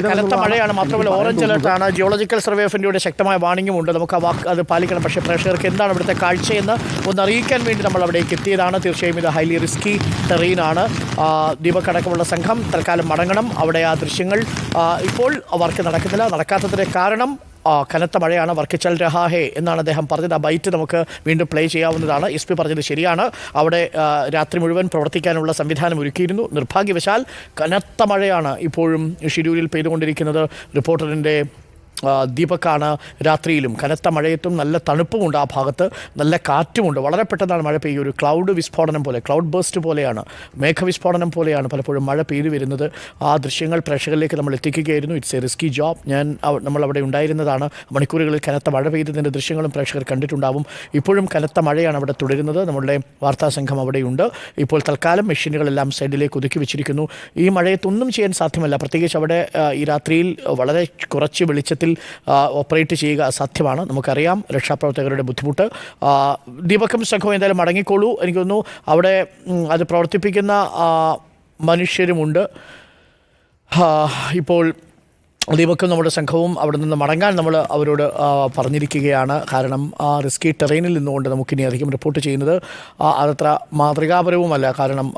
കനത്ത മഴയാണ്. മാത്രമല്ല ഓറഞ്ച് അലർട്ടാണ്. ജിയോളജിക്കൽ സർവേ ഓഫ് ഇന്ത്യയുടെ ശക്തമായ വാണിംഗും ഉണ്ട്. നമുക്ക് അത് പാലിക്കണം. പക്ഷേ പ്രേക്ഷകർക്ക് എന്താണ് ഇവിടുത്തെ കാഴ്ചയെന്ന് ഒന്ന് അറിയിക്കാൻ വേണ്ടി നമ്മൾ അവിടേക്ക് എത്തിയതാണ്. തീർച്ചയായും ഇത് ഹൈലി റിസ്കി ടെറൈനാണ്. ദീപക് അടക്കമുള്ള സംഘം തൽക്കാലം മടങ്ങണം. അവിടെ ആ ദൃശ്യങ്ങൾ ഇപ്പോൾ വർക്ക് നടക്കുന്നില്ല. നടക്കാത്തതിൻ്റെ കാരണം കനത്ത മഴയാണ്. വർക്ക് ചൽ രഹാ ഹേ എന്നാണ് അദ്ദേഹം പറഞ്ഞത്. ആ ബൈറ്റ് നമുക്ക് വീണ്ടും പ്ലേ ചെയ്യാവുന്നതാണ്. SP പറഞ്ഞത് ശരിയാണ്. അവിടെ രാത്രി മുഴുവൻ പ്രവർത്തിക്കാനുള്ള സംവിധാനം ഒരുക്കിയിരുന്നു. നിർഭാഗ്യവശാൽ കനത്ത മഴയാണ് ഇപ്പോഴും ഷിരൂരിൽ പെയ്തുകൊണ്ടിരിക്കുന്നത്. റിപ്പോർട്ടറിൻ്റെ ദീപക്കാണ്. രാത്രിയിലും കനത്ത മഴയത്തും നല്ല തണുപ്പുമുണ്ട്. ആ ഭാഗത്ത് നല്ല കാറ്റുമുണ്ട്. വളരെ പെട്ടെന്നാണ് മഴ പെയ്യുക. ഒരു ക്ലൗഡ് വിസ്ഫോടനം പോലെ, ക്ലൗഡ് ബേസ്റ്റ് പോലെയാണ്, മേഘവിസ്ഫോടനം പോലെയാണ് പലപ്പോഴും മഴ പെയ്തു വരുന്നത്. ആ ദൃശ്യങ്ങൾ പ്രേക്ഷകരിലേക്ക് നമ്മൾ എത്തിക്കുകയായിരുന്നു. It's A risky job. നമ്മൾ അവിടെ ഉണ്ടായിരുന്നതാണ്. മണിക്കൂറുകളിൽ കനത്ത മഴ പെയ്തതിൻ്റെ ദൃശ്യങ്ങളും പ്രേക്ഷകർ കണ്ടിട്ടുണ്ടാവും. ഇപ്പോഴും കനത്ത മഴയാണ് അവിടെ തുടരുന്നത്. നമ്മളുടെ വാർത്താ സംഘം അവിടെയുണ്ട്. ഇപ്പോൾ തൽക്കാലം മെഷീനുകളെല്ലാം സൈഡിലേക്ക് ഒതുക്കി വെച്ചിരിക്കുന്നു. ഈ മഴയത്തൊന്നും ചെയ്യാൻ സാധ്യമല്ല. പ്രത്യേകിച്ച് അവിടെ ഈ രാത്രിയിൽ വളരെ കുറച്ച് വെളിച്ചത്തിൽ ഓപ്പറേറ്റ് ചെയ്യുക അസാധ്യമാണ്. നമുക്കറിയാം രക്ഷാപ്രവർത്തകരുടെ ബുദ്ധിമുട്ട്. ദീപക്കും സംഘവും എന്തായാലും മടങ്ങിക്കോളൂ. എനിക്ക് തോന്നുന്നു അവിടെ അത് പ്രവർത്തിപ്പിക്കുന്ന മനുഷ്യരുമുണ്ട്. ഇപ്പോൾ ദീപക്കും നമ്മുടെ സംഘവും അവിടെ നിന്ന് മടങ്ങാൻ നമ്മൾ അവരോട് പറഞ്ഞിരിക്കുകയാണ്. കാരണം റിസ്കി ടെറൈനിൽ നിന്നുകൊണ്ട് നമുക്കിനി അധികം റിപ്പോർട്ട് ചെയ്യുന്നത് അതത്ര മാതൃകാപരവുമല്ല. കാരണം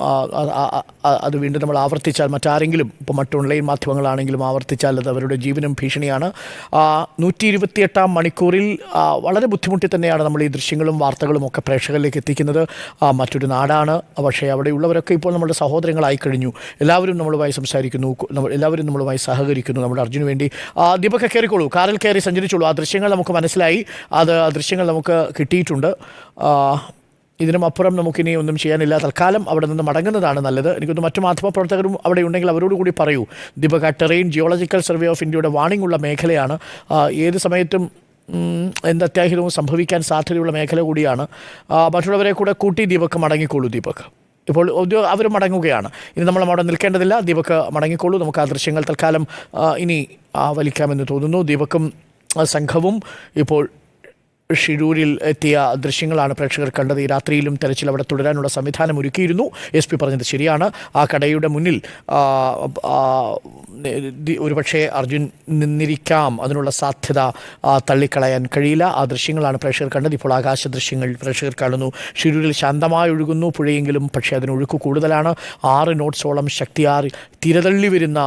അത് വീണ്ടും നമ്മൾ ആവർത്തിച്ചാൽ മറ്റാരെങ്കിലും ഇപ്പോൾ മറ്റ് ഓൺലൈൻ മാധ്യമങ്ങളാണെങ്കിലും ആവർത്തിച്ചാൽ അത് അവരുടെ ജീവനും ഭീഷണിയാണ്. 128 മണിക്കൂറിൽ വളരെ ബുദ്ധിമുട്ടി തന്നെയാണ് നമ്മൾ ഈ ദൃശ്യങ്ങളും വാർത്തകളും ഒക്കെ പ്രേക്ഷകരിലേക്ക് എത്തിക്കുന്നത്. മറ്റൊരു നാടാണ്. പക്ഷേ അവിടെയുള്ളവരൊക്കെ ഇപ്പോൾ നമ്മുടെ സഹോദരങ്ങളായി കഴിഞ്ഞു. എല്ലാവരും നമ്മളുമായി സംസാരിക്കുന്നു, എല്ലാവരും നമ്മളുമായി സഹകരിക്കുന്നു. നമ്മുടെ അർജുന് വേണ്ടി ദീപക് കയറിക്കോളൂ, കാറിൽ കയറി സഞ്ചരിച്ചോളൂ. ആ ദൃശ്യങ്ങൾ നമുക്ക് മനസ്സിലായി. ദൃശ്യങ്ങൾ നമുക്ക് കിട്ടിയിട്ടുണ്ട്. ഇതിനും അപ്പുറം നമുക്കിനി ഒന്നും ചെയ്യാനില്ല. തൽക്കാലം അവിടെ നിന്ന് മടങ്ങുന്നതാണ് നല്ലത്. എനിക്കൊന്ന് മറ്റു മാധ്യമപ്രവർത്തകരും അവിടെ ഉണ്ടെങ്കിൽ അവരോട് കൂടി പറയൂ. Deepak terrain geological survey of ഇന്ത്യയുടെ വാണിംഗ് ഉള്ള മേഖലയാണ്. ഏത് സമയത്തും എന്ത് അത്യാഹിതവും സംഭവിക്കാൻ സാധ്യതയുള്ള മേഖല കൂടിയാണ്. മറ്റുള്ളവരെ കൂടെ കൂട്ടി ദീപക് മടങ്ങിക്കോളൂ. ദീപക് ഇപ്പോൾ അവർ മടങ്ങുകയാണ്. ഇനി നമ്മൾ അവിടെ നിൽക്കേണ്ടതില്ല. ദീപക് മടങ്ങിക്കോളൂ. നമുക്ക് ആ ദൃശ്യങ്ങൾ തൽക്കാലം ഇനി വലിക്കാമെന്ന് തോന്നുന്നു. ദീപക്കും സംഘവും ഇപ്പോൾ ഷിരൂരിൽ എത്തിയ ദൃശ്യങ്ങളാണ് പ്രേക്ഷകർ കണ്ടത്. ഈ രാത്രിയിലും തെരച്ചിൽ അവിടെ തുടരാനുള്ള സംവിധാനം ഒരുക്കിയിരുന്നു. SP പറഞ്ഞത് ശരിയാണ്. ആ കടയുടെ മുന്നിൽ ഒരുപക്ഷെ അർജുൻ നിന്നിരിക്കാം. അതിനുള്ള സാധ്യത തള്ളിക്കളയാൻ കഴിയില്ല. ആ ദൃശ്യങ്ങളാണ് പ്രേക്ഷകർ കണ്ടത്. ഇപ്പോൾ ആകാശ ദൃശ്യങ്ങൾ പ്രേക്ഷകർ കാണുന്നു. ഷിരൂരിൽ ശാന്തമായി ഒഴുകുന്നു പുഴയെങ്കിലും, പക്ഷേ അതിനൊഴുക്ക് കൂടുതലാണ്. 6 നോട്ട്സോളം ശക്തിയാർ തിരതള്ളി വരുന്ന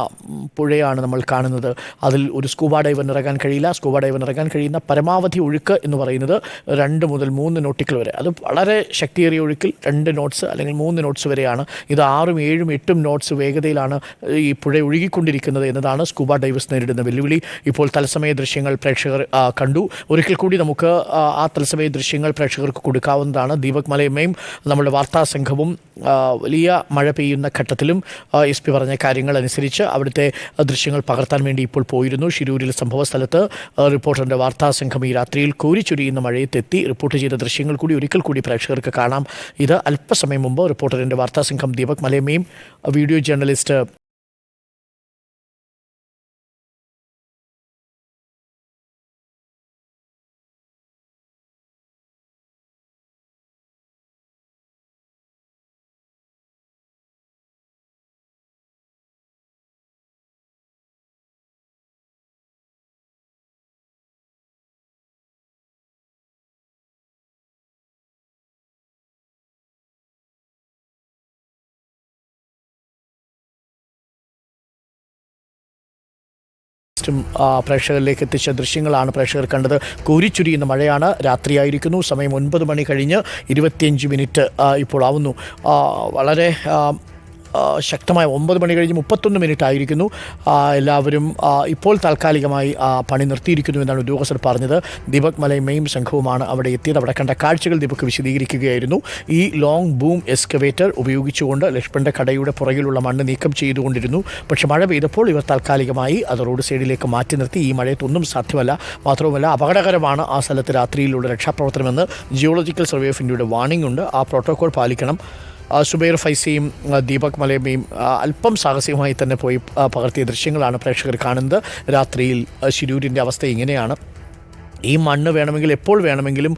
പുഴയാണ് നമ്മൾ കാണുന്നത്. അതിൽ ഒരു സ്കൂബ ഡൈവറിന് ഇറങ്ങാൻ കഴിയില്ല. സ്കൂബ ഡൈവറിന് ഇറങ്ങാൻ കഴിയുന്ന പരമാവധി ഒഴുക്ക് എന്ന് പറയുന്നത് 2 മുതൽ 3 നോട്ടിക്കൽ വരെ. അത് വളരെ ശക്തിയേറിയ ഒഴുക്കിൽ 2 നോട്ട്സ് അല്ലെങ്കിൽ 3 നോട്ട്സ് വരെയാണ്. ഇത് 6, 7, 8 നോട്ട്സ് വേഗതയിലാണ് ഈ പുഴ ഒഴുകിക്കൊണ്ടിരിക്കുന്നത് എന്നതാണ് സ്കൂബ ഡൈവേഴ്സ് നേരിടുന്ന വെല്ലുവിളി. ഇപ്പോൾ തത്സമയ ദൃശ്യങ്ങൾ പ്രേക്ഷകർ കണ്ടു. ഒരിക്കൽ കൂടി നമുക്ക് ആ തത്സമയ ദൃശ്യങ്ങൾ പ്രേക്ഷകർക്ക് കൊടുക്കാവുന്നതാണ്. ദീപക് മലയമ്മയും നമ്മുടെ വാർത്താ സംഘവും വലിയ മഴ പെയ്യുന്ന ഘട്ടത്തിലും SP പറഞ്ഞ കാര്യങ്ങൾ അനുസരിച്ച് അവിടുത്തെ ദൃശ്യങ്ങൾ പകർത്താൻ വേണ്ടി ഇപ്പോൾ പോയിരുന്നു. ഷിരൂരിൽ സംഭവ സ്ഥലത്ത് റിപ്പോർട്ടറിൻ്റെ വാർത്താ സംഘം ഈ രാത്രിയിൽ കോരിച്ചൊരിയുന്ന മഴയത്തെത്തി. റിപ്പോർട്ട് ചെയ്ത ദൃശ്യങ്ങൾ കൂടി ഒരിക്കൽ കൂടി പ്രേക്ഷകർക്ക് കാണാം. ഇത് അല്പസമയം മുമ്പ് റിപ്പോർട്ടറിൻ്റെ വാർത്താ സംഘം ദീപക് മലയമ്മയും വീഡിയോ ജേർണലിസ്റ്റ് പ്രേക്ഷകരിലേക്ക് എത്തിച്ച ദൃശ്യങ്ങളാണ് പ്രേക്ഷകർ കണ്ടത്. കോരിച്ചൊരിയുന്ന മഴയാണ്. രാത്രിയായിരിക്കുന്നു. സമയം 9 മണി കഴിഞ്ഞ് 25 മിനിറ്റ് ഇപ്പോൾ ആവുന്നു. വളരെ ശക്തമായ 9 മണി കഴിഞ്ഞ് 31 മിനിറ്റ് ആയിരിക്കുന്നു. എല്ലാവരും ഇപ്പോൾ താൽക്കാലികമായി പണി നിർത്തിയിരിക്കുന്നു എന്നാണ് ഉദ്യോഗസ്ഥർ പറഞ്ഞത്. ദീപക് മലയമ്മയും സംഘവുമാണ് അവിടെ എത്തിയത്. അവിടെ കണ്ട കാഴ്ചകൾ ദീപക് വിശദീകരിക്കുകയായിരുന്നു. ഈ ലോങ് ബൂം എക്സ്കവേറ്റർ ഉപയോഗിച്ചുകൊണ്ട് ലക്ഷ്മണൻ്റെ കടയുടെ പുറകിലുള്ള മണ്ണ് നീക്കം ചെയ്തുകൊണ്ടിരുന്നു. പക്ഷേ മഴ പെയ്തപ്പോൾ ഇവർ താൽക്കാലികമായി അത് റോഡ് സൈഡിലേക്ക് മാറ്റി നിർത്തി. ഈ മഴയത്തൊന്നും സാധ്യമല്ല. മാത്രവുമല്ല അപകടകരമാണ് ആ സ്ഥലത്ത് രാത്രിയിലുള്ള രക്ഷാപ്രവർത്തനമെന്ന് ജിയോളജിക്കൽ സർവേ ഓഫ് ഇന്ത്യയുടെ വാണിംഗ് ഉണ്ട്. ആ പ്രോട്ടോകോൾ പാലിക്കണം. സുബൈർ ഫൈസിയും ദീപക് മലയമ്മയും അല്പം സാഹസികമായി തന്നെ പോയി പകർത്തിയ ദൃശ്യങ്ങളാണ് പ്രേക്ഷകർ കാണുന്നത്. രാത്രിയിൽ ഷിരൂരിൻ്റെ അവസ്ഥ ഇങ്ങനെയാണ്. ഈ മണ്ണ് വേണമെങ്കിൽ എപ്പോൾ വേണമെങ്കിലും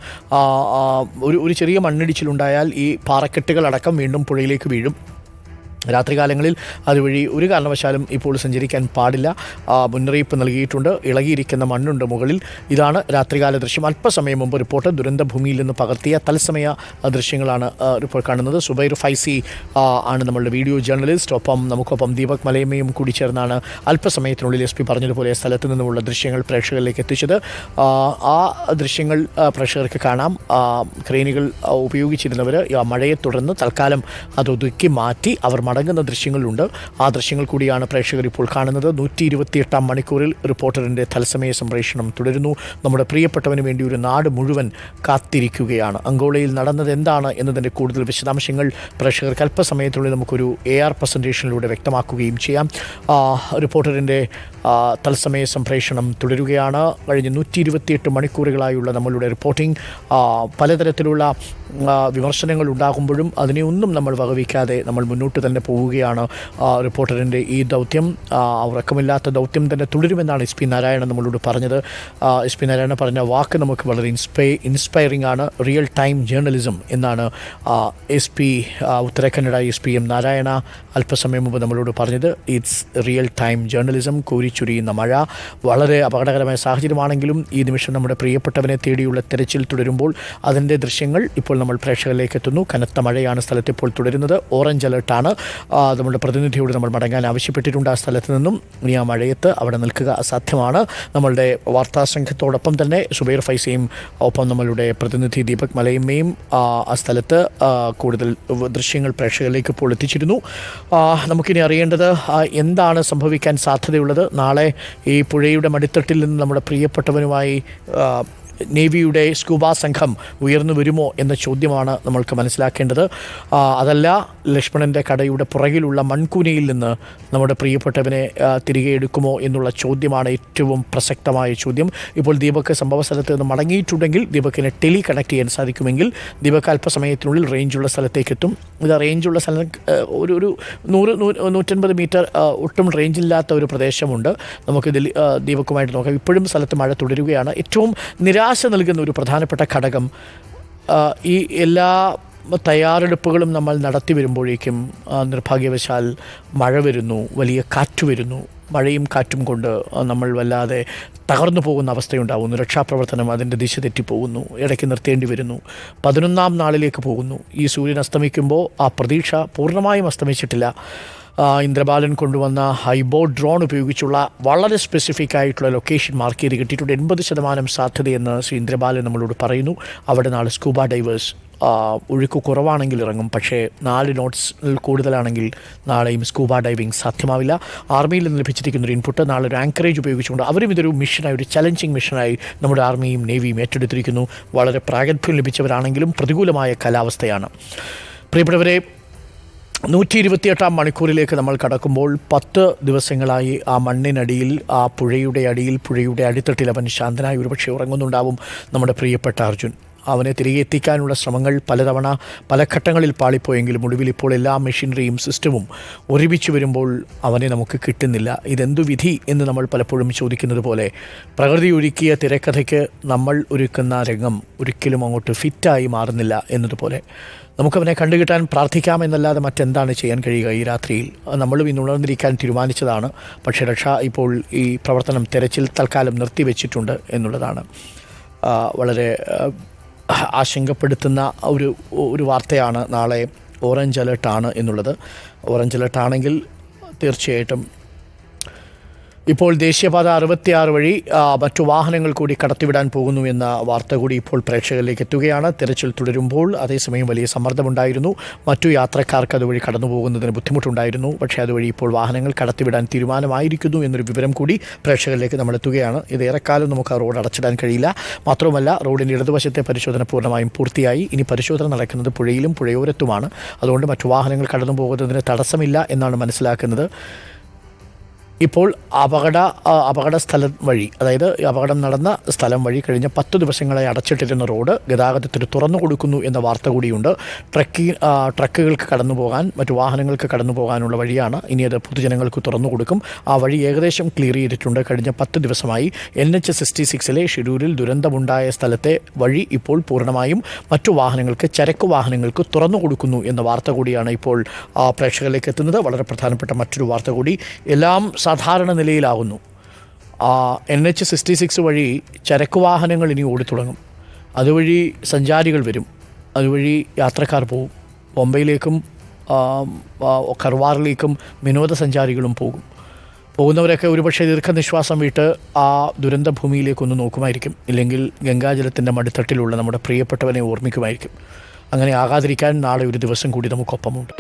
ഒരു ചെറിയ മണ്ണിടിച്ചിലുണ്ടായാൽ ഈ പാറക്കെട്ടുകളടക്കം വീണ്ടും പുഴയിലേക്ക് വീഴും. രാത്രികാലങ്ങളിൽ അതുവഴി ഒരു കാരണവശാലും ഇപ്പോൾ സഞ്ചരിക്കാൻ പാടില്ല. മുന്നറിയിപ്പ് നൽകിയിട്ടുണ്ട്. ഇളകിയിരിക്കുന്ന മണ്ണുണ്ട് മുകളിൽ. ഇതാണ് രാത്രികാല ദൃശ്യം. അല്പസമയം മുമ്പ് റിപ്പോർട്ട് ദുരന്ത ഭൂമിയിൽ നിന്ന് പകർത്തിയ തത്സമയ ദൃശ്യങ്ങളാണ് ഇപ്പോൾ കാണുന്നത്. സുബൈർ ഫൈസി ആണ് നമ്മളുടെ വീഡിയോ ജേർണലിസ്റ്റ്. നമുക്കൊപ്പം ദീപക് മലയമ്മയും കൂടി ചേർന്നാണ് അല്പസമയത്തിനുള്ളിൽ SP പറഞ്ഞതുപോലെ സ്ഥലത്ത് നിന്നുമുള്ള ദൃശ്യങ്ങൾ പ്രേക്ഷകരിലേക്ക് എത്തിച്ചത്. ആ ദൃശ്യങ്ങൾ പ്രേക്ഷകർക്ക് കാണാം. ക്രെയിനുകൾ ഉപയോഗിച്ചിരുന്നവർ മഴയെ തുടർന്ന് തൽക്കാലം അത് ഒതുക്കി മാറ്റി അവർ മടങ്ങുന്ന ദൃശ്യങ്ങളുണ്ട്. ആ ദൃശ്യങ്ങൾ കൂടിയാണ് പ്രേക്ഷകർ ഇപ്പോൾ കാണുന്നത്. 128 മണിക്കൂറിൽ റിപ്പോർട്ടറിൻ്റെ തത്സമയ സംപ്രേഷണം തുടരുന്നു. നമ്മുടെ പ്രിയപ്പെട്ടവന് വേണ്ടി ഒരു നാട് മുഴുവൻ കാത്തിരിക്കുകയാണ്. അങ്കോളയിൽ നടന്നത് എന്താണ് എന്നതിൻ്റെ കൂടുതൽ വിശദാംശങ്ങൾ പ്രേക്ഷകർക്ക് അല്പസമയത്തിനുള്ളിൽ നമുക്കൊരു AR പ്രസൻറ്റേഷനിലൂടെ വ്യക്തമാക്കുകയും ചെയ്യാം. റിപ്പോർട്ടറിൻ്റെ തത്സമയ സംപ്രേഷണം തുടരുകയാണ്. കഴിഞ്ഞ 128 മണിക്കൂറുകളായുള്ള നമ്മളുടെ റിപ്പോർട്ടിംഗ് പലതരത്തിലുള്ള വിമർശനങ്ങൾ ഉണ്ടാകുമ്പോഴും അതിനെയൊന്നും നമ്മൾ വകവയ്ക്കാതെ നമ്മൾ മുന്നോട്ട് തന്നെ പോവുകയാണ്. റിപ്പോർട്ടറിൻ്റെ ഈ ദൗത്യം ഉറക്കമില്ലാത്ത ദൗത്യം തന്നെ തുടരുമെന്നാണ് SP നാരായണൻ നമ്മളോട് പറഞ്ഞത്. SP നാരായണൻ പറഞ്ഞ വാക്ക് നമുക്ക് വളരെ ഇൻസ്പയറിംഗ് ആണ്. റിയൽ ടൈം ജേർണലിസം എന്നാണ് SP ഉത്തരകന്നഡ SPM നാരായണ അല്പസമയം മുമ്പ് നമ്മളോട് പറഞ്ഞത്. It's real time journalism. കോരിച്ചൊരിയുന്ന മഴ വളരെ അപകടകരമായ സാഹചര്യമാണെങ്കിലും ഈ നിമിഷം നമ്മുടെ പ്രിയപ്പെട്ടവനെ തേടിയുള്ള തെരച്ചിൽ തുടരുമ്പോൾ അതിൻ്റെ ദൃശ്യങ്ങൾ ഇപ്പോൾ നമ്മൾ പ്രേക്ഷകരിലേക്ക് എത്തുന്നു. കനത്ത മഴയാണ് സ്ഥലത്ത് ഇപ്പോൾ തുടരുന്നത്. ഓറഞ്ച് അലർട്ടാണ്. നമ്മുടെ പ്രതിനിധിയോട് നമ്മൾ മടങ്ങാൻ ആവശ്യപ്പെട്ടിട്ടുണ്ട് ആ സ്ഥലത്ത് നിന്നും. ഇനി ആ മഴയത്ത് അവിടെ നിൽക്കുക അസാധ്യമാണ്. നമ്മളുടെ വാർത്താ സംഘത്തോടൊപ്പം തന്നെ സുബൈർ ഫൈസിയും ഒപ്പം നമ്മളുടെ പ്രതിനിധി ദീപക് മലയമ്മയും ആ സ്ഥലത്ത് കൂടുതൽ ദൃശ്യങ്ങൾ പ്രേക്ഷകരിലേക്ക് ഇപ്പോൾ എത്തിച്ചിരുന്നു. നമുക്കിനി അറിയേണ്ടത് എന്താണ് സംഭവിക്കാൻ സാധ്യതയുള്ളത്. നാളെ ഈ പുഴയുടെ മടിത്തട്ടിൽ നിന്ന് നമ്മുടെ പ്രിയപ്പെട്ടവനുമായി നേവിയുടെ സ്കൂബ സംഘം ഉയർന്നു വരുമോ എന്ന ചോദ്യമാണ് നമ്മൾക്ക് മനസ്സിലാക്കേണ്ടത്. അതല്ല ലക്ഷ്മണൻ്റെ കടയുടെ പുറകിലുള്ള മൺകൂനയിൽ നിന്ന് നമ്മുടെ പ്രിയപ്പെട്ടവനെ തിരികെ എടുക്കുമോ എന്നുള്ള ചോദ്യമാണ് ഏറ്റവും പ്രസക്തമായ ചോദ്യം. ഇപ്പോൾ ദീപക് സംഭവ സ്ഥലത്ത് നിന്ന് മടങ്ങിയിട്ടുണ്ടെങ്കിൽ ദീപക്കിനെ ടെലി കണക്ട് ചെയ്യാൻ സാധിക്കുമെങ്കിൽ ദീപക് അല്പസമയത്തിനുള്ളിൽ റേഞ്ചുള്ള സ്ഥലത്തേക്ക് എത്തും. ഇത് റേഞ്ചുള്ള സ്ഥലം ഒരു 100-150 മീറ്റർ ഒട്ടും റേഞ്ചില്ലാത്ത ഒരു പ്രദേശമുണ്ട്. നമുക്കിതിൽ ദീപക്കുമായിട്ട് നോക്കാം. ഇപ്പോഴും സ്ഥലത്ത് മഴ തുടരുകയാണ്. ഏറ്റവും നിരാശ നൽകുന്ന ഒരു പ്രധാനപ്പെട്ട ഘടകം ഈ എല്ലാ തയ്യാറെടുപ്പുകളും നമ്മൾ നടത്തി വരുമ്പോഴേക്കും നിർഭാഗ്യവശാൽ മഴ വരുന്നു, വലിയ കാറ്റ് വരുന്നു. മഴയും കാറ്റും കൊണ്ട് നമ്മൾ വല്ലാതെ തകർന്നു പോകുന്ന അവസ്ഥയുണ്ടാകുന്നു. രക്ഷാപ്രവർത്തനം അതിൻ്റെ ദിശ തെറ്റിപ്പോകുന്നു. ഇടയ്ക്ക് നിർത്തേണ്ടി വരുന്നു. 11ാം നാളിലേക്ക് പോകുന്നു. ഈ സൂര്യൻ അസ്തമിക്കുമ്പോൾ ആ പ്രതീക്ഷ പൂർണ്ണമായും അസ്തമിച്ചിട്ടില്ല. ഇന്ദ്രബാലൻ കൊണ്ടുവന്ന ഹൈബോ ഡ്രോൺ ഉപയോഗിച്ചുള്ള വളരെ സ്പെസിഫിക് ആയിട്ടുള്ള ലൊക്കേഷൻ മാർക്ക് ചെയ്ത് കിട്ടിയിട്ടുണ്ട്. 80% സാധ്യതയെന്ന് ശ്രീ ഇന്ദ്രബാലൻ നമ്മളോട് പറയുന്നു. അവിടെ നാളെ സ്കൂബ ഡൈവേഴ്സ് ഒഴുക്ക് കുറവാണെങ്കിൽ ഇറങ്ങും. പക്ഷേ 4 നോട്ട്സിൽ കൂടുതലാണെങ്കിൽ നാളെയും സ്കൂബ ഡൈവിംഗ് സാധ്യമാവില്ല. ആർമിയിൽ നിന്ന് ലഭിച്ചിരിക്കുന്നൊരു ഇൻപുട്ട് നാളെ ഒരു ആങ്കറേജ് ഉപയോഗിച്ചുകൊണ്ട് അവരും ഇതൊരു മിഷനായി, ഒരു ചലഞ്ചിങ് മിഷനായി നമ്മുടെ ആർമിയും നേവിയും ഏറ്റെടുത്തിരിക്കുന്നു. വളരെ പ്രാഗൽഭ്യം ലഭിച്ചവരാണെങ്കിലും പ്രതികൂലമായ കാലാവസ്ഥയാണ്. പ്രിയപ്പെട്ടവരെ, 128 മണിക്കൂറിലേക്ക് നമ്മൾ കടക്കുമ്പോൾ 10 ദിവസങ്ങളായി ആ മണ്ണിനടിയിൽ, ആ പുഴയുടെ അടിയിൽ, പുഴയുടെ അടിത്തട്ടിൽ അവൻ ശാന്തനായി ഒരുപക്ഷെ ഉറങ്ങുന്നുണ്ടാവും നമ്മുടെ പ്രിയപ്പെട്ട അർജുൻ. അവനെ തിരികെ എത്തിക്കാനുള്ള ശ്രമങ്ങൾ പലതവണ പല ഘട്ടങ്ങളിൽ പാളിപ്പോയെങ്കിലും ഒടുവിൽ ഇപ്പോൾ എല്ലാ മെഷീനറിയും സിസ്റ്റവും ഒരുമിച്ച് വരുമ്പോൾ അവനെ നമുക്ക് കിട്ടുന്നില്ല. ഇതെന്തു വിധി എന്ന് നമ്മൾ പലപ്പോഴും ചോദിക്കുന്നത് പോലെ പ്രകൃതി ഒരുക്കിയ തിരക്കഥയ്ക്ക് നമ്മൾ ഒരുക്കുന്ന രംഗം ഒരിക്കലും അങ്ങോട്ട് ഫിറ്റായി മാറുന്നില്ല എന്നതുപോലെ നമുക്കവനെ കണ്ടുകിട്ടാൻ പ്രാർത്ഥിക്കാമെന്നല്ലാതെ മറ്റെന്താണ് ചെയ്യാൻ കഴിയുക. ഈ രാത്രിയിൽ നമ്മളും ഇന്ന് ഉണർന്നിരിക്കാൻ തീരുമാനിച്ചതാണ്. പക്ഷേ രക്ഷ ഇപ്പോൾ ഈ പ്രവർത്തനം തെരച്ചിൽ തൽക്കാലം നിർത്തിവെച്ചിട്ടുണ്ട് എന്നുള്ളതാണ് വളരെ ആശങ്കപ്പെടുത്തുന്ന ഒരു വാർത്തയാണ്. നാളെ ഓറഞ്ച് അലർട്ടാണ് എന്നുള്ളത്. ഓറഞ്ച് അലർട്ടാണെങ്കിൽ തീർച്ചയായിട്ടും ഇപ്പോൾ ദേശീയപാത 66 വഴി മറ്റു വാഹനങ്ങൾ കൂടി കടത്തിവിടാൻ പോകുന്നു എന്ന വാർത്ത കൂടി ഇപ്പോൾ പ്രേക്ഷകരിലേക്ക് എത്തുകയാണ്. തിരച്ചിൽ തുടരുമ്പോൾ അതേസമയം വലിയ സമ്മർദ്ദമുണ്ടായിരുന്നു. മറ്റു യാത്രക്കാർക്ക് അതുവഴി കടന്നു പോകുന്നതിന് ബുദ്ധിമുട്ടുണ്ടായിരുന്നു. പക്ഷേ അതുവഴി ഇപ്പോൾ വാഹനങ്ങൾ കടത്തിവിടാൻ തീരുമാനമായിരിക്കുന്നു എന്നൊരു വിവരം കൂടി പ്രേക്ഷകരിലേക്ക് നമ്മൾ എത്തുകയാണ്. ഇത് ഏറെക്കാലം നമുക്ക് ആ റോഡ് അടച്ചിടാൻ കഴിയില്ല. മാത്രവുമല്ല, റോഡിൻ്റെ ഇടതുവശത്തെ പരിശോധന പൂർണ്ണമായും പൂർത്തിയായി. ഇനി പരിശോധന നടക്കുന്നത് പുഴയിലും പുഴയോരത്തുമാണ്. അതുകൊണ്ട് മറ്റു വാഹനങ്ങൾ കടന്നു പോകുന്നതിന് തടസ്സമില്ല എന്നാണ് മനസ്സിലാക്കുന്നത്. ഇപ്പോൾ അപകട സ്ഥലം വഴി, അതായത് അപകടം നടന്ന സ്ഥലം വഴി കഴിഞ്ഞ 10 ദിവസങ്ങളായി അടച്ചിട്ടിരുന്ന റോഡ് ഗതാഗതത്തിന് തുറന്നു കൊടുക്കുന്നു എന്ന വാർത്ത കൂടിയുണ്ട്. ട്രക്കുകൾക്ക് കടന്നു പോകാൻ, മറ്റു വാഹനങ്ങൾക്ക് കടന്നു പോകാനുള്ള വഴിയാണ്. ഇനി അത് പൊതുജനങ്ങൾക്ക് തുറന്നു കൊടുക്കും. ആ വഴി ഏകദേശം ക്ലിയർ ചെയ്തിട്ടുണ്ട്. കഴിഞ്ഞ 10 ദിവസമായി NH66 ഷിരൂരിൽ ദുരന്തമുണ്ടായ സ്ഥലത്തെ വഴി ഇപ്പോൾ പൂർണ്ണമായും മറ്റു വാഹനങ്ങൾക്ക്, ചരക്ക് വാഹനങ്ങൾക്ക് തുറന്നു കൊടുക്കുന്നു എന്ന വാർത്ത കൂടിയാണ് ഇപ്പോൾ പ്രേക്ഷകരിലേക്ക് എത്തുന്നത്. വളരെ പ്രധാനപ്പെട്ട മറ്റൊരു വാർത്ത കൂടി. എല്ലാം സാധാരണ നിലയിലാകുന്നു. NH66 വഴി ചരക്ക് വാഹനങ്ങൾ ഇനി ഓടിത്തുടങ്ങും. അതുവഴി സഞ്ചാരികൾ വരും, അതുവഴി യാത്രക്കാർ പോകും. ബോംബെയിലേക്കും കർവാറിലേക്കും വിനോദസഞ്ചാരികളും പോകുന്നവരൊക്കെ ഒരുപക്ഷെ ദീർഘനിശ്വാസം വിട്ട് ആ ദുരന്തഭൂമിയിലേക്കൊന്ന് നോക്കുമായിരിക്കും. ഇല്ലെങ്കിൽ ഗംഗാജലത്തിൻ്റെ മടിത്തട്ടിലുള്ള നമ്മുടെ പ്രിയപ്പെട്ടവനെ ഓർമ്മിക്കുമായിരിക്കും. അങ്ങനെ ആകാതിരിക്കാൻ നാളെ ഒരു ദിവസം കൂടി നമുക്കൊപ്പമുണ്ട്.